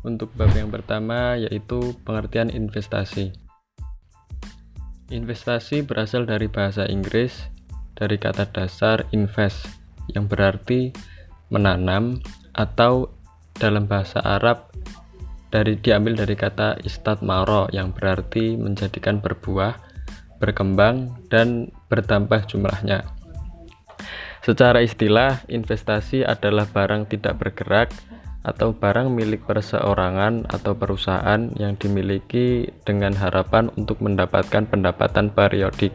Untuk bab yang pertama yaitu pengertian investasi. Investasi berasal dari bahasa Inggris, dari kata dasar invest yang berarti menanam, atau dalam bahasa Arab diambil dari kata istatmaro yang berarti menjadikan berbuah, berkembang, dan bertambah jumlahnya. Secara istilah, investasi adalah barang tidak bergerak atau barang milik perseorangan atau perusahaan yang dimiliki dengan harapan untuk mendapatkan pendapatan periodik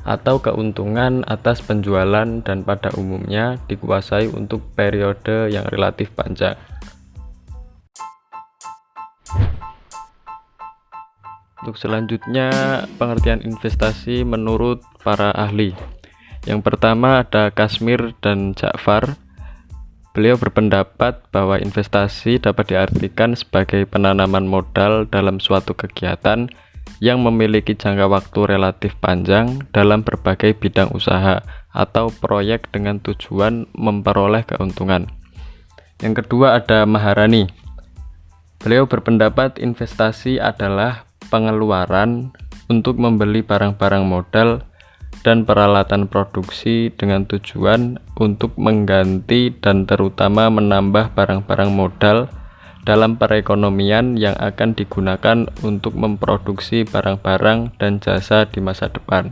atau keuntungan atas penjualan, dan pada umumnya dikuasai untuk periode yang relatif panjang. Untuk selanjutnya, pengertian investasi menurut para ahli. Yang pertama ada Kashmir dan Ja'far. Beliau berpendapat bahwa investasi dapat diartikan sebagai penanaman modal dalam suatu kegiatan yang memiliki jangka waktu relatif panjang dalam berbagai bidang usaha atau proyek dengan tujuan memperoleh keuntungan. Yang kedua ada Maharani. Beliau berpendapat investasi adalah pengeluaran untuk membeli barang-barang modal dan peralatan produksi dengan tujuan untuk mengganti dan terutama menambah barang-barang modal dalam perekonomian yang akan digunakan untuk memproduksi barang-barang dan jasa di masa depan.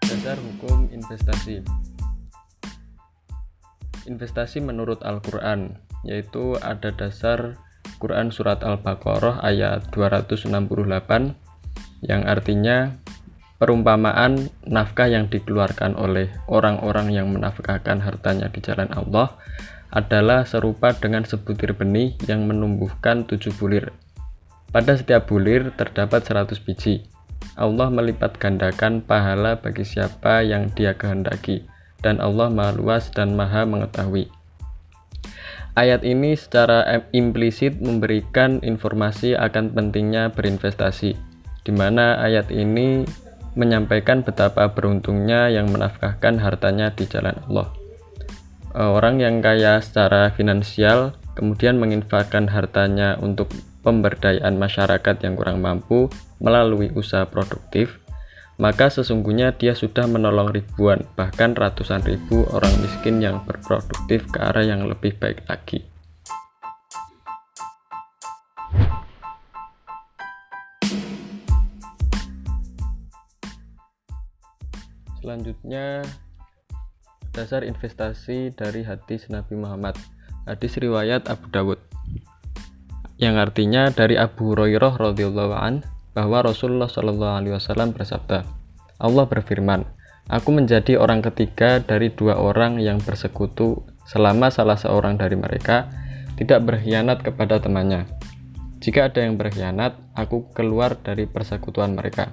Dasar hukum investasi. Investasi menurut Al-Quran, yaitu ada dasar Quran Surat Al-Baqarah ayat 268 yang artinya perumpamaan nafkah yang dikeluarkan oleh orang-orang yang menafkahkan hartanya di jalan Allah adalah serupa dengan sebutir benih yang menumbuhkan 7 bulir. Pada setiap bulir terdapat 100 biji. Allah melipat gandakan pahala bagi siapa yang Dia kehendaki, dan Allah Maha Luas dan Maha Mengetahui. Ayat ini secara implisit memberikan informasi akan pentingnya berinvestasi, di mana ayat ini menyampaikan betapa beruntungnya yang menafkahkan hartanya di jalan Allah. Orang yang kaya secara finansial kemudian menginfakkan hartanya untuk pemberdayaan masyarakat yang kurang mampu melalui usaha produktif, maka sesungguhnya dia sudah menolong ribuan, bahkan ratusan ribu orang miskin yang berproduktif ke arah yang lebih baik lagi. Selanjutnya, dasar investasi dari hadis Nabi Muhammad. Hadis riwayat Abu Dawud, yang artinya dari Abu Hurairah radhiyallahu anhu bahwa Rasulullah SAW bersabda, Allah berfirman, aku menjadi orang ketiga dari 2 orang yang bersekutu selama salah seorang dari mereka tidak berkhianat kepada temannya. Jika ada yang berkhianat, aku keluar dari persekutuan mereka.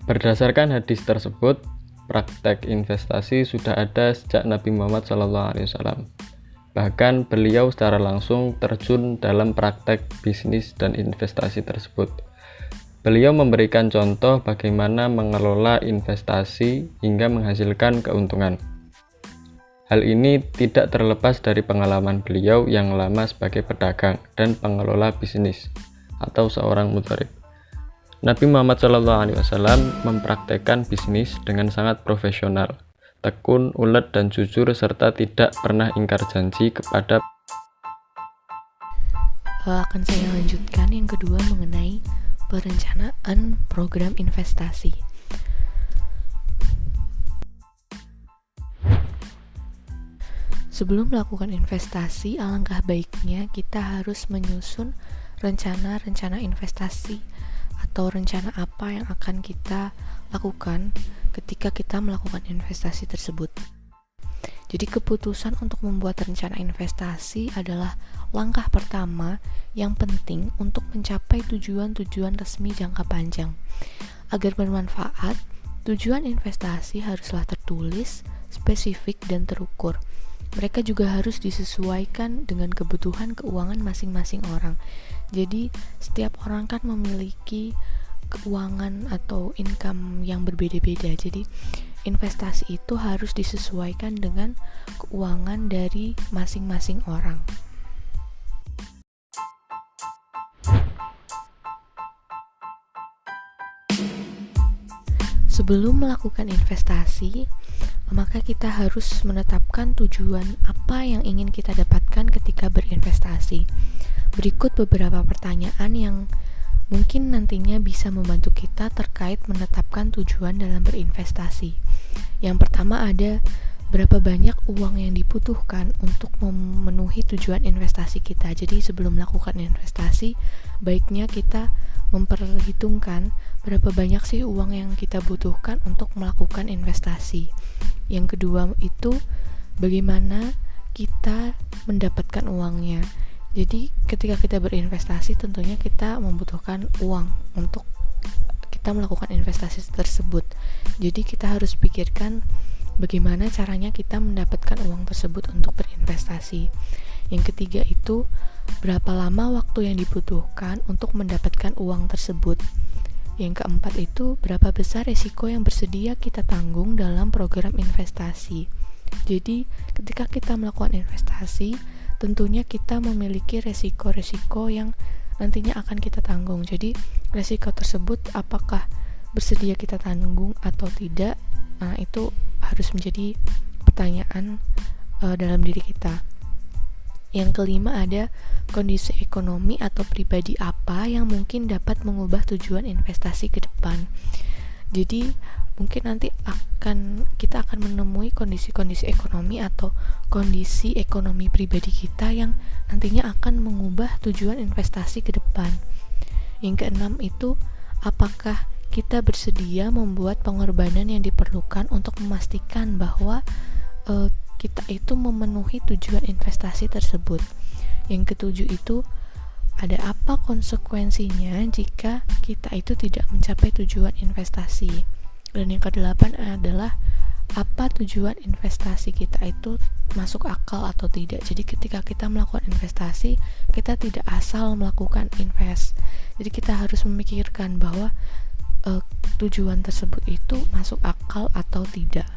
Berdasarkan hadis tersebut, praktek investasi sudah ada sejak Nabi Muhammad SAW. Bahkan beliau secara langsung terjun dalam praktek bisnis dan investasi tersebut. Beliau memberikan contoh bagaimana mengelola investasi hingga menghasilkan keuntungan. Hal ini tidak terlepas dari pengalaman beliau yang lama sebagai pedagang dan pengelola bisnis atau seorang mudharib. Nabi Muhammad SAW mempraktekkan bisnis dengan sangat profesional, tekun, ulet, dan jujur, serta tidak pernah ingkar janji kepada. Akan saya lanjutkan yang kedua mengenai perencanaan program investasi. Sebelum melakukan investasi, alangkah baiknya kita harus menyusun rencana-rencana investasi atau rencana apa yang akan kita lakukan ketika kita melakukan investasi tersebut. Jadi keputusan untuk membuat rencana investasi adalah langkah pertama yang penting untuk mencapai tujuan-tujuan resmi jangka panjang. Agar bermanfaat, tujuan investasi haruslah tertulis, spesifik, dan terukur. Mereka juga harus disesuaikan dengan kebutuhan keuangan masing-masing orang. Jadi, setiap orang kan memiliki keuangan atau income yang berbeda-beda. Jadi, investasi itu harus disesuaikan dengan keuangan dari masing-masing orang. Sebelum melakukan investasi, maka kita harus menetapkan tujuan apa yang ingin kita dapatkan ketika berinvestasi. Berikut beberapa pertanyaan yang mungkin nantinya bisa membantu kita terkait menetapkan tujuan dalam berinvestasi. Yang pertama ada, berapa banyak uang yang dibutuhkan untuk memenuhi tujuan investasi kita. Jadi sebelum melakukan investasi, baiknya kita memperhitungkan berapa banyak sih uang yang kita butuhkan untuk melakukan investasi. Yang kedua itu, bagaimana kita mendapatkan uangnya. Jadi ketika kita berinvestasi, tentunya kita membutuhkan uang untuk kita melakukan investasi tersebut. Jadi kita harus pikirkan bagaimana caranya kita mendapatkan uang tersebut untuk berinvestasi. Yang ketiga itu, berapa lama waktu yang dibutuhkan untuk mendapatkan uang tersebut. Yang keempat itu, berapa besar risiko yang bersedia kita tanggung dalam program investasi. Jadi ketika kita melakukan investasi, tentunya kita memiliki resiko-resiko yang nantinya akan kita tanggung. Jadi resiko tersebut apakah bersedia kita tanggung atau tidak, nah itu harus menjadi pertanyaan dalam diri kita. Yang kelima ada, kondisi ekonomi atau pribadi apa yang mungkin dapat mengubah tujuan investasi ke depan. Jadi mungkin nanti kita akan menemui kondisi-kondisi ekonomi atau kondisi ekonomi pribadi kita yang nantinya akan mengubah tujuan investasi ke depan. Yang keenam itu, apakah kita bersedia membuat pengorbanan yang diperlukan untuk memastikan bahwa kita itu memenuhi tujuan investasi tersebut. Yang ketujuh itu, ada apa konsekuensinya jika kita itu tidak mencapai tujuan investasi. Dan yang kedelapan adalah, apa tujuan investasi kita itu masuk akal atau tidak. Jadi ketika kita melakukan investasi, kita tidak asal melakukan invest. Jadi kita harus memikirkan bahwa tujuan tersebut itu masuk akal atau tidak.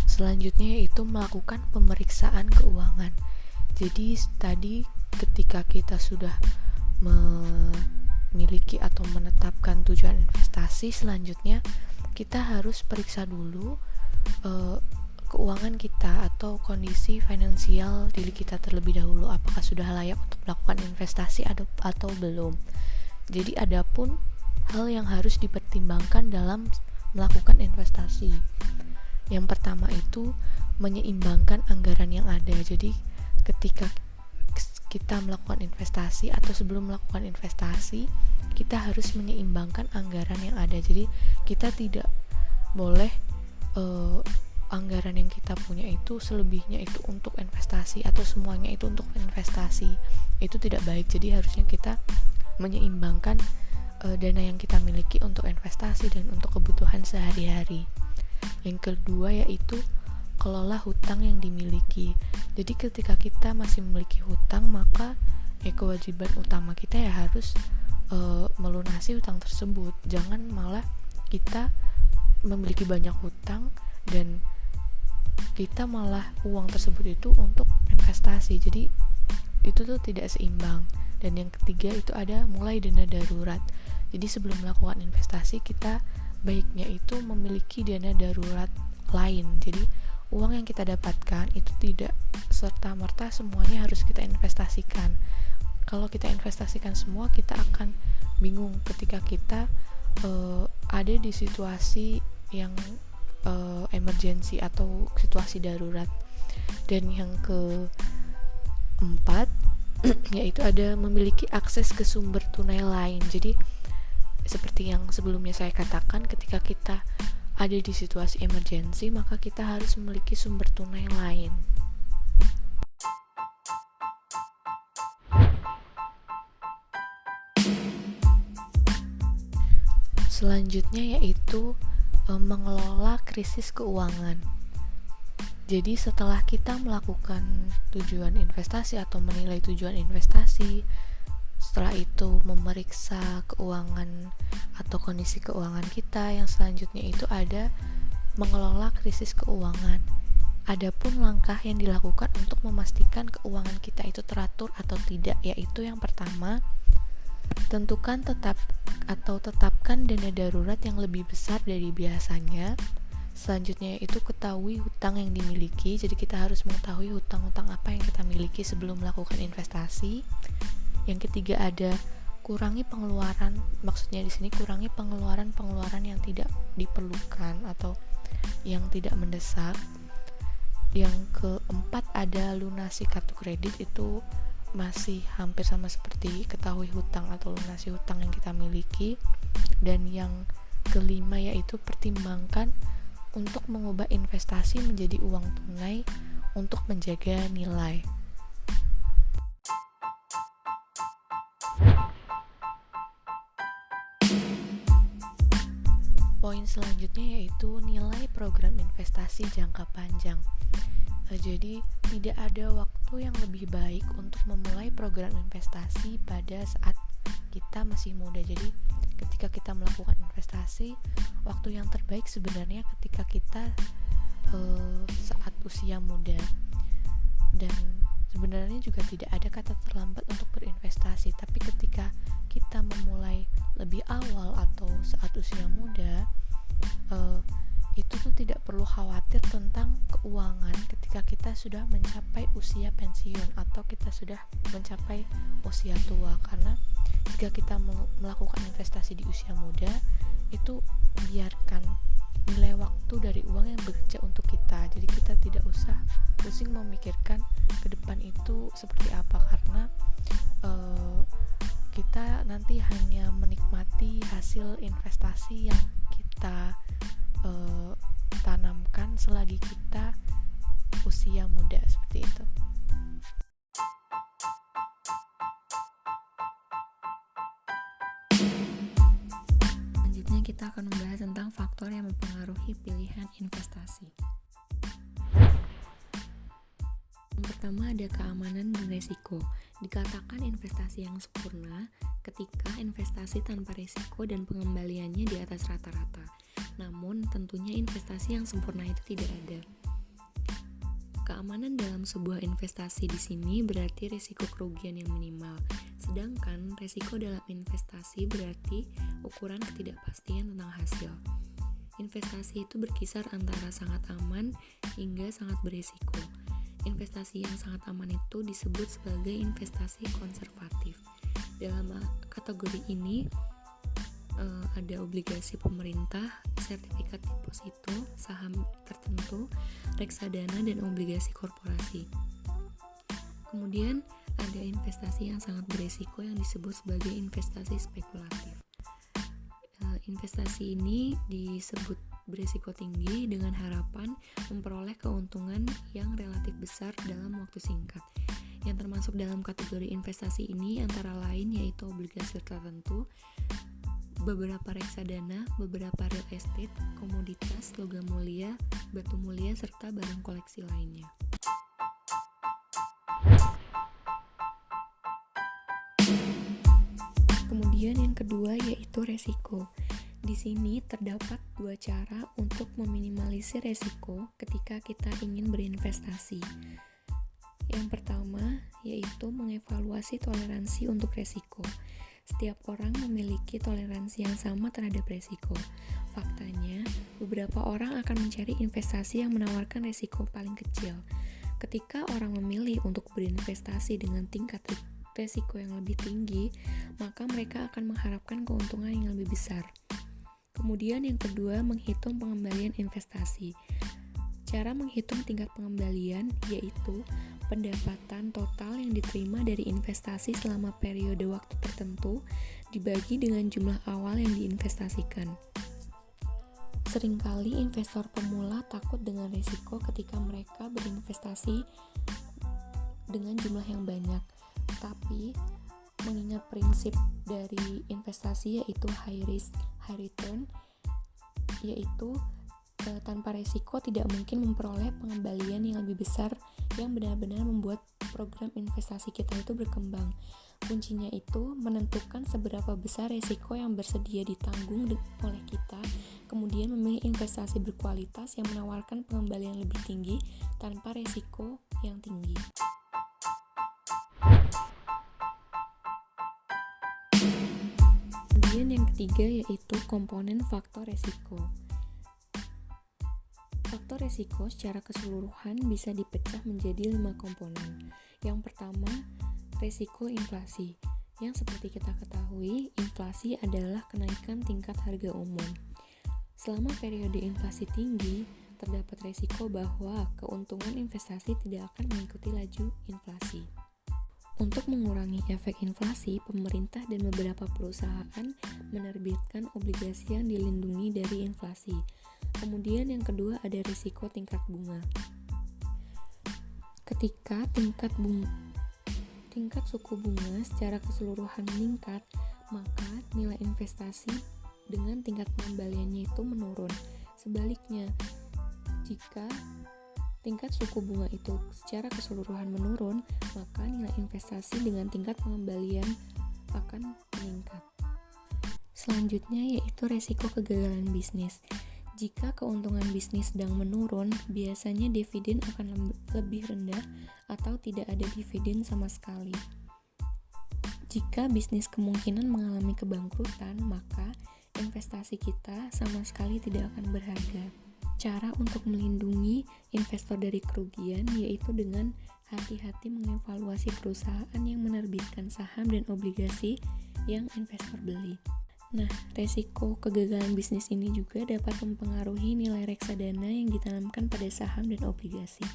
Selanjutnya yaitu melakukan pemeriksaan keuangan. Jadi tadi ketika kita sudah memiliki atau menetapkan tujuan investasi, selanjutnya kita harus periksa dulu keuangan kita atau kondisi finansial diri kita terlebih dahulu, apakah sudah layak untuk melakukan investasi atau belum. Jadi adapun hal yang harus dipertimbangkan dalam melakukan investasi. Yang pertama itu menyeimbangkan anggaran yang ada. Jadi ketika kita melakukan investasi atau sebelum melakukan investasi, kita harus menyeimbangkan anggaran yang ada. Jadi kita tidak boleh anggaran yang kita punya itu selebihnya itu untuk investasi atau semuanya itu untuk investasi. Itu tidak baik. Jadi harusnya kita menyeimbangkan dana yang kita miliki untuk investasi dan untuk kebutuhan sehari-hari. Yang kedua yaitu kelola hutang yang dimiliki. Jadi ketika kita masih memiliki hutang, maka kewajiban utama kita ya harus melunasi hutang tersebut. Jangan malah kita memiliki banyak hutang dan kita malah uang tersebut itu untuk investasi. Jadi itu tuh tidak seimbang. Dan yang ketiga itu ada mulai dana darurat. Jadi sebelum melakukan investasi, kita baiknya itu memiliki dana darurat lain. Jadi uang yang kita dapatkan itu tidak serta-merta semuanya harus kita investasikan. Kalau kita investasikan semua, kita akan bingung ketika kita ada di situasi yang emergency atau situasi darurat. Dan yang keempat yaitu ada memiliki akses ke sumber tunai lain. Jadi seperti yang sebelumnya saya katakan, ketika kita ada di situasi emergency, maka kita harus memiliki sumber tunai lain. Selanjutnya yaitu mengelola krisis keuangan. Jadi setelah kita melakukan tujuan investasi atau menilai tujuan investasi, setelah itu memeriksa keuangan atau kondisi keuangan kita, yang selanjutnya itu ada mengelola krisis keuangan. Adapun langkah yang dilakukan untuk memastikan keuangan kita itu teratur atau tidak, yaitu yang pertama, tentukan tetapkan dana darurat yang lebih besar dari biasanya. Selanjutnya yaitu ketahui hutang yang dimiliki. Jadi kita harus mengetahui hutang-hutang apa yang kita miliki sebelum melakukan investasi. Yang ketiga ada kurangi pengeluaran. Maksudnya di sini kurangi pengeluaran yang tidak diperlukan atau yang tidak mendesak. Yang keempat ada lunasi kartu kredit. Itu masih hampir sama seperti ketahui hutang atau lunasi hutang yang kita miliki. Dan yang kelima yaitu pertimbangkan untuk mengubah investasi menjadi uang tunai untuk menjaga nilai. Poin selanjutnya yaitu nilai program investasi jangka panjang. Jadi tidak ada waktu yang lebih baik untuk memulai program investasi pada saat kita masih muda. Jadi ketika kita melakukan investasi, waktu yang terbaik sebenarnya ketika kita saat usia muda. Dan sebenarnya juga tidak ada kata terlambat untuk berinvestasi, tapi ketika kita memulai lebih awal atau saat usia muda, itu tuh tidak perlu khawatir tentang keuangan ketika kita sudah mencapai usia pensiun atau kita sudah mencapai usia tua. Karena jika kita melakukan investasi di usia muda, itu biarkan nilai waktu dari uang yang bekerja untuk kita. Jadi kita tidak usah pusing memikirkan ke depan itu seperti apa, karena kita nanti hanya menikmati hasil investasi yang kita tanamkan selagi kita usia muda, seperti itu. Selanjutnya kita akan membahas tentang faktor yang mempengaruhi pilihan investasi. Yang pertama ada keamanan dan resiko. Dikatakan investasi yang sempurna ketika investasi tanpa risiko dan pengembaliannya di atas rata-rata. Namun, tentunya investasi yang sempurna itu tidak ada. Keamanan dalam sebuah investasi di sini berarti risiko kerugian yang minimal. Sedangkan risiko dalam investasi berarti ukuran ketidakpastian tentang hasil. Investasi itu berkisar antara sangat aman hingga sangat berisiko. Investasi yang sangat aman itu disebut sebagai investasi konservatif. Dalam kategori ini ada obligasi pemerintah, sertifikat deposito, saham tertentu, reksadana, dan obligasi korporasi. Kemudian ada investasi yang sangat berisiko yang disebut sebagai investasi spekulatif. Investasi ini disebut berisiko tinggi dengan harapan memperoleh keuntungan yang relatif besar dalam waktu singkat. Yang termasuk dalam kategori investasi ini antara lain yaitu obligasi tertentu, beberapa reksadana, beberapa real estate, komoditas, logam mulia, batu mulia, serta barang koleksi lainnya. Kemudian yang kedua yaitu resiko. Di sini terdapat dua cara untuk meminimalisir resiko ketika kita ingin berinvestasi. Yang pertama yaitu mengevaluasi toleransi untuk resiko. Setiap orang memiliki toleransi yang sama terhadap resiko. Faktanya, beberapa orang akan mencari investasi yang menawarkan resiko paling kecil. Ketika orang memilih untuk berinvestasi dengan tingkat resiko yang lebih tinggi, maka mereka akan mengharapkan keuntungan yang lebih besar. Kemudian yang kedua, menghitung pengembalian investasi. Cara menghitung tingkat pengembalian yaitu pendapatan total yang diterima dari investasi selama periode waktu tertentu dibagi dengan jumlah awal yang diinvestasikan. Seringkali investor pemula takut dengan risiko ketika mereka berinvestasi dengan jumlah yang banyak. Tapi mengingat prinsip dari investasi yaitu high risk, high return, yaitu Tanpa resiko tidak mungkin memperoleh pengembalian yang lebih besar yang benar-benar membuat program investasi kita itu berkembang. Kuncinya itu menentukan seberapa besar resiko yang bersedia ditanggung oleh kita, kemudian memilih investasi berkualitas yang menawarkan pengembalian lebih tinggi tanpa resiko yang tinggi. Kemudian yang ketiga yaitu komponen faktor resiko. Faktor resiko secara keseluruhan bisa dipecah menjadi 5 komponen. Yang pertama, resiko inflasi. Yang seperti kita ketahui, inflasi adalah kenaikan tingkat harga umum. Selama periode inflasi tinggi, terdapat resiko bahwa keuntungan investasi tidak akan mengikuti laju inflasi. Untuk mengurangi efek inflasi, pemerintah dan beberapa perusahaan menerbitkan obligasi yang dilindungi dari inflasi. Kemudian yang kedua ada risiko tingkat bunga. Ketika tingkat suku bunga secara keseluruhan meningkat, maka nilai investasi dengan tingkat pengembaliannya itu menurun. Sebaliknya, jika tingkat suku bunga itu secara keseluruhan menurun, maka nilai investasi dengan tingkat pengembalian akan meningkat. Selanjutnya yaitu resiko kegagalan bisnis. Jika keuntungan bisnis sedang menurun, biasanya dividen akan lebih rendah atau tidak ada dividen sama sekali. Jika bisnis kemungkinan mengalami kebangkrutan, maka investasi kita sama sekali tidak akan berharga. Cara untuk melindungi investor dari kerugian yaitu dengan hati-hati mengevaluasi perusahaan yang menerbitkan saham dan obligasi yang investor beli. Nah, resiko kegagalan bisnis ini juga dapat mempengaruhi nilai reksadana yang ditanamkan pada saham dan obligasi.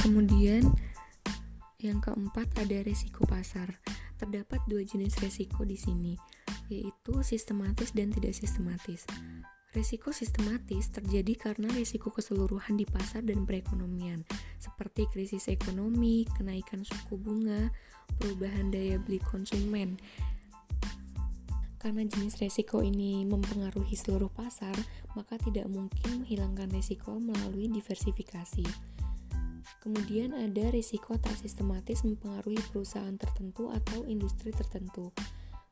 Kemudian, yang keempat ada resiko pasar. Terdapat 2 jenis resiko di sini, yaitu sistematis dan tidak sistematis. Risiko sistematis terjadi karena risiko keseluruhan di pasar dan perekonomian, seperti krisis ekonomi, kenaikan suku bunga, perubahan daya beli konsumen. Karena jenis risiko ini mempengaruhi seluruh pasar, maka tidak mungkin menghilangkan risiko melalui diversifikasi. Kemudian ada risiko tak sistematis mempengaruhi perusahaan tertentu atau industri tertentu.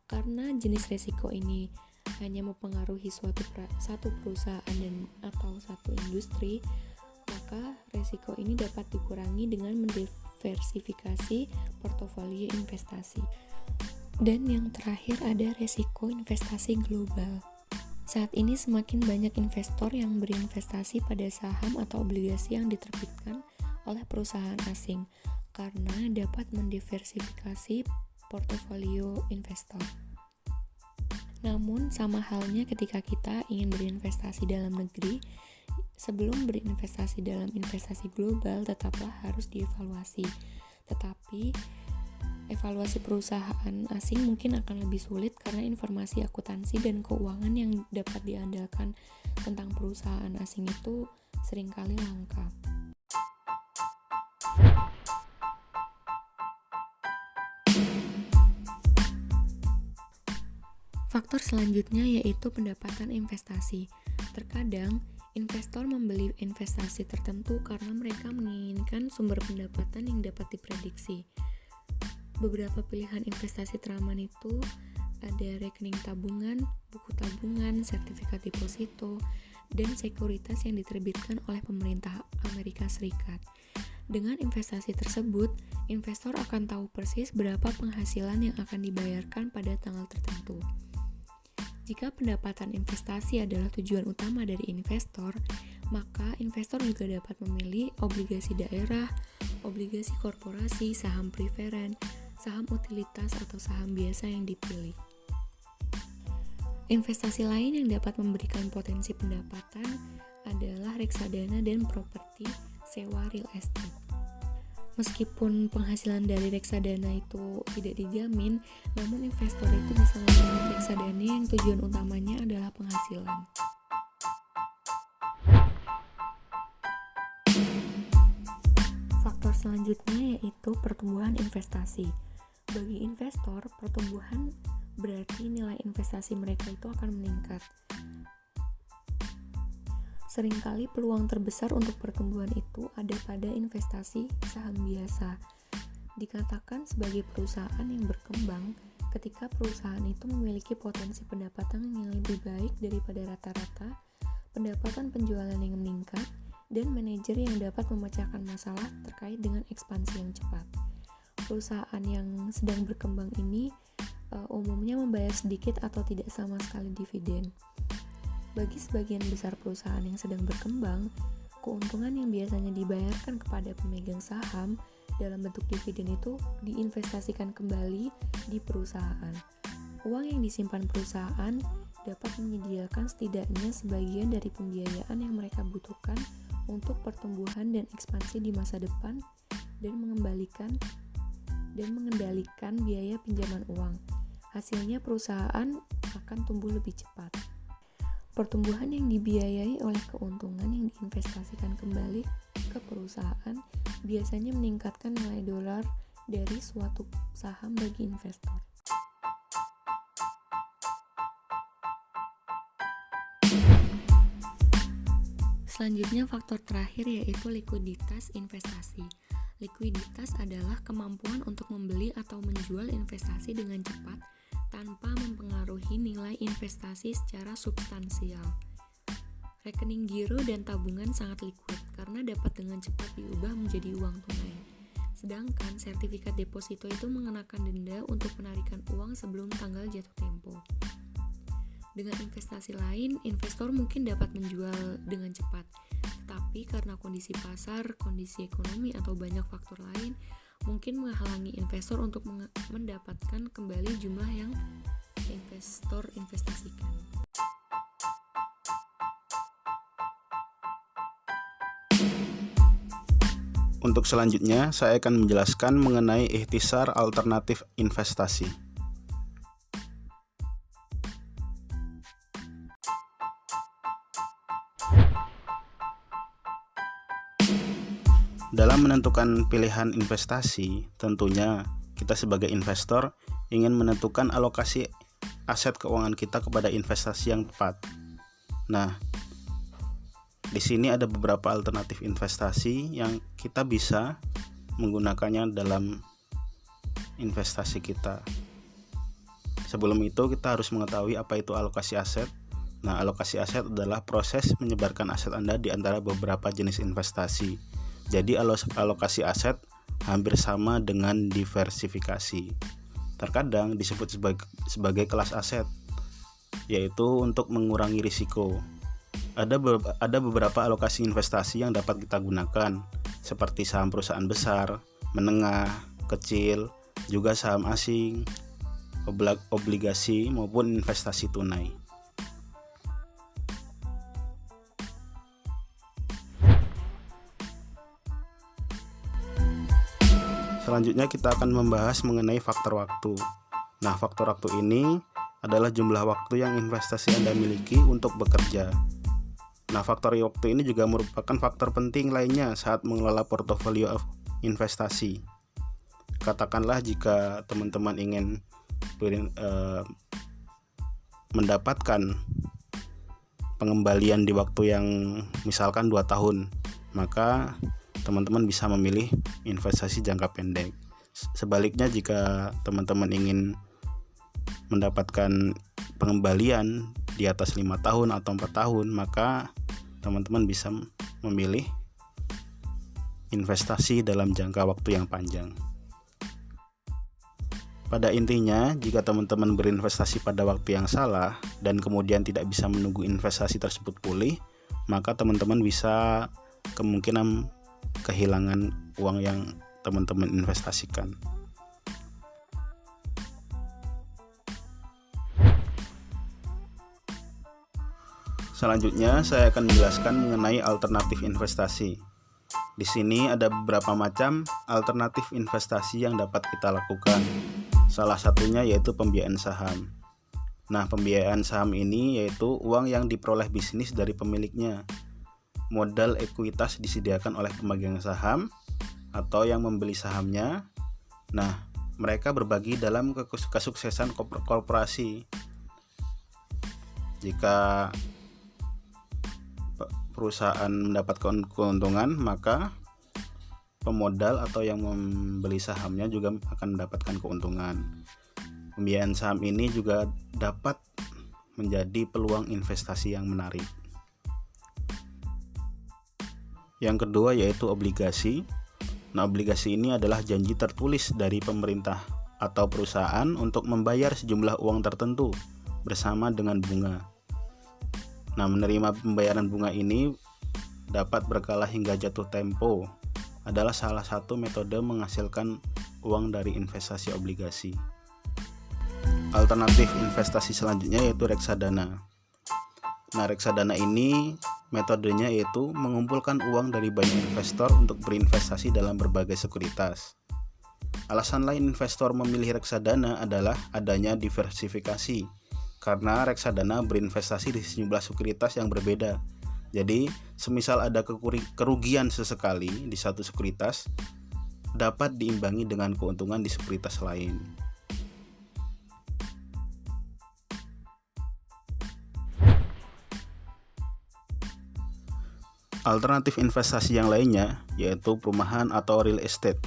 Karena jenis risiko ini hanya mempengaruhi satu perusahaan atau satu industri, maka risiko ini dapat dikurangi dengan mendiversifikasi portofolio investasi. Dan yang terakhir ada risiko investasi global. Saat ini semakin banyak investor yang berinvestasi pada saham atau obligasi yang diterbitkan oleh perusahaan asing karena dapat mendiversifikasi portofolio investor. Namun, sama halnya ketika kita ingin berinvestasi dalam negeri, sebelum berinvestasi dalam investasi global tetaplah harus dievaluasi. Tetapi, evaluasi perusahaan asing mungkin akan lebih sulit karena informasi akuntansi dan keuangan yang dapat diandalkan tentang perusahaan asing itu seringkali langka. Faktor selanjutnya yaitu pendapatan investasi. Terkadang, investor membeli investasi tertentu karena mereka menginginkan sumber pendapatan yang dapat diprediksi. Beberapa pilihan investasi teraman itu ada rekening tabungan, buku tabungan, sertifikat deposito, dan sekuritas yang diterbitkan oleh pemerintah Amerika Serikat. Dengan investasi tersebut, investor akan tahu persis berapa penghasilan yang akan dibayarkan pada tanggal tertentu. Jika pendapatan investasi adalah tujuan utama dari investor, maka investor juga dapat memilih obligasi daerah, obligasi korporasi, saham preferen, saham utilitas, atau saham biasa yang dipilih. Investasi lain yang dapat memberikan potensi pendapatan adalah reksadana dan properti sewa real estate. Meskipun penghasilan dari reksadana itu tidak dijamin, namun investor itu bisa memilih reksadana yang tujuan utamanya adalah penghasilan. Faktor selanjutnya yaitu pertumbuhan investasi. Bagi investor, pertumbuhan berarti nilai investasi mereka itu akan meningkat. Seringkali peluang terbesar untuk pertumbuhan itu ada pada investasi saham biasa. Dikatakan sebagai perusahaan yang berkembang ketika perusahaan itu memiliki potensi pendapatan yang lebih baik daripada rata-rata, pendapatan penjualan yang meningkat, dan manajer yang dapat memecahkan masalah terkait dengan ekspansi yang cepat. Perusahaan yang sedang berkembang ini umumnya membayar sedikit atau tidak sama sekali dividen. Bagi sebagian besar perusahaan yang sedang berkembang, keuntungan yang biasanya dibayarkan kepada pemegang saham dalam bentuk dividen itu diinvestasikan kembali di perusahaan. Uang yang disimpan perusahaan dapat menyediakan setidaknya sebagian dari pembiayaan yang mereka butuhkan untuk pertumbuhan dan ekspansi di masa depan dan mengendalikan biaya pinjaman uang. Hasilnya perusahaan akan tumbuh lebih cepat. Pertumbuhan yang dibiayai oleh keuntungan yang diinvestasikan kembali ke perusahaan biasanya meningkatkan nilai dolar dari suatu saham bagi investor. Selanjutnya faktor terakhir yaitu likuiditas investasi. Likuiditas adalah kemampuan untuk membeli atau menjual investasi dengan cepat tanpa mempengaruhi nilai investasi secara substansial. Rekening giro dan tabungan sangat likuid karena dapat dengan cepat diubah menjadi uang tunai. Sedangkan sertifikat deposito itu mengenakan denda untuk penarikan uang sebelum tanggal jatuh tempo. Dengan investasi lain, investor mungkin dapat menjual dengan cepat. Tetapi karena kondisi pasar, kondisi ekonomi, atau banyak faktor lain, mungkin menghalangi investor untuk mendapatkan kembali jumlah yang investor investasikan. Untuk selanjutnya, saya akan menjelaskan mengenai ikhtisar alternatif investasi. Dalam menentukan pilihan investasi, tentunya kita sebagai investor ingin menentukan alokasi aset keuangan kita kepada investasi yang tepat. Nah, di sini ada beberapa alternatif investasi yang kita bisa menggunakannya dalam investasi kita. Sebelum itu, kita harus mengetahui apa itu alokasi aset. Nah, alokasi aset adalah proses menyebarkan aset Anda di antara beberapa jenis investasi. Jadi alokasi aset hampir sama dengan diversifikasi. Terkadang disebut sebagai kelas aset, yaitu untuk mengurangi risiko. Ada beberapa alokasi investasi yang dapat kita gunakan, seperti saham perusahaan besar, menengah, kecil, juga saham asing, obligasi maupun investasi tunai. Selanjutnya kita akan membahas mengenai faktor waktu. Nah, faktor waktu ini adalah jumlah waktu yang investasi Anda miliki untuk bekerja. Nah, faktor waktu ini juga merupakan faktor penting lainnya saat mengelola portofolio investasi. Katakanlah jika teman-teman ingin mendapatkan pengembalian di waktu yang misalkan 2 tahun, maka teman-teman bisa memilih investasi jangka pendek. Sebaliknya, jika teman-teman ingin mendapatkan pengembalian di atas 5 tahun atau 4 tahun, maka teman-teman bisa memilih investasi dalam jangka waktu yang panjang. Pada intinya, jika teman-teman berinvestasi pada waktu yang salah dan kemudian tidak bisa menunggu investasi tersebut pulih, maka teman-teman bisa kemungkinan kehilangan uang yang teman-teman investasikan. Selanjutnya, saya akan menjelaskan mengenai alternatif investasi. Di sini ada beberapa macam alternatif investasi yang dapat kita lakukan. Salah satunya yaitu pembiayaan saham. Nah, pembiayaan saham ini yaitu uang yang diperoleh bisnis dari pemiliknya. Modal ekuitas disediakan oleh pemegang saham atau yang membeli sahamnya. Nah, mereka berbagi dalam kesuksesan korporasi. Jika perusahaan mendapatkan keuntungan, maka pemodal atau yang membeli sahamnya juga akan mendapatkan keuntungan. Pembiayaan saham ini juga dapat menjadi peluang investasi yang menarik. Yang kedua yaitu obligasi. Nah, obligasi ini adalah janji tertulis dari pemerintah atau perusahaan untuk membayar sejumlah uang tertentu bersama dengan bunga. Nah, menerima pembayaran bunga ini dapat berkala hingga jatuh tempo adalah salah satu metode menghasilkan uang dari investasi obligasi. Alternatif investasi selanjutnya yaitu reksadana. Nah, reksadana ini metodenya yaitu mengumpulkan uang dari banyak investor untuk berinvestasi dalam berbagai sekuritas. Alasan lain investor memilih reksadana adalah adanya diversifikasi, karena reksadana berinvestasi di sejumlah sekuritas yang berbeda. Jadi, semisal ada kerugian sesekali di satu sekuritas, dapat diimbangi dengan keuntungan di sekuritas lain. Alternatif investasi yang lainnya yaitu perumahan atau real estate.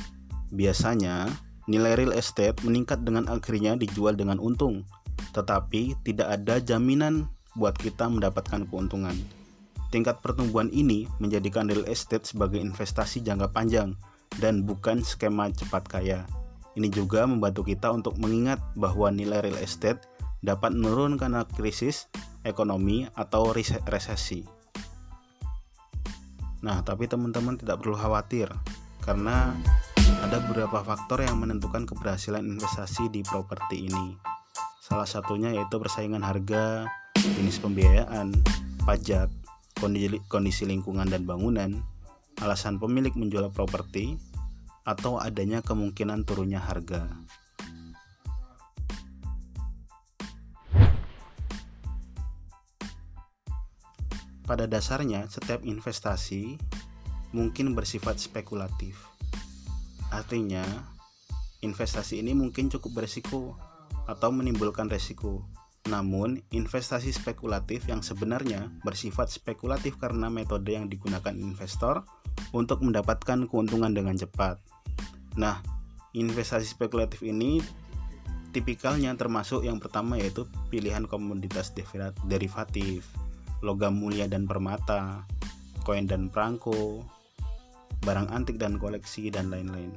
Biasanya, nilai real estate meningkat dengan akhirnya dijual dengan untung, tetapi tidak ada jaminan buat kita mendapatkan keuntungan. Tingkat pertumbuhan ini menjadikan real estate sebagai investasi jangka panjang dan bukan skema cepat kaya. Ini juga membantu kita untuk mengingat bahwa nilai real estate dapat menurun karena krisis ekonomi atau resesi. Nah, tapi teman-teman tidak perlu khawatir karena ada beberapa faktor yang menentukan keberhasilan investasi di properti ini. Salah satunya yaitu persaingan harga, jenis pembiayaan, pajak, kondisi lingkungan dan bangunan, alasan pemilik menjual properti, atau adanya kemungkinan turunnya harga. Pada dasarnya, setiap investasi mungkin bersifat spekulatif. Artinya, investasi ini mungkin cukup berisiko atau menimbulkan resiko. Namun, investasi spekulatif yang sebenarnya bersifat spekulatif karena metode yang digunakan investor untuk mendapatkan keuntungan dengan cepat. Nah, investasi spekulatif ini tipikalnya termasuk yang pertama yaitu pilihan komoditas derivatif, logam mulia dan permata, koin dan perangko, barang antik dan koleksi, dan lain-lain.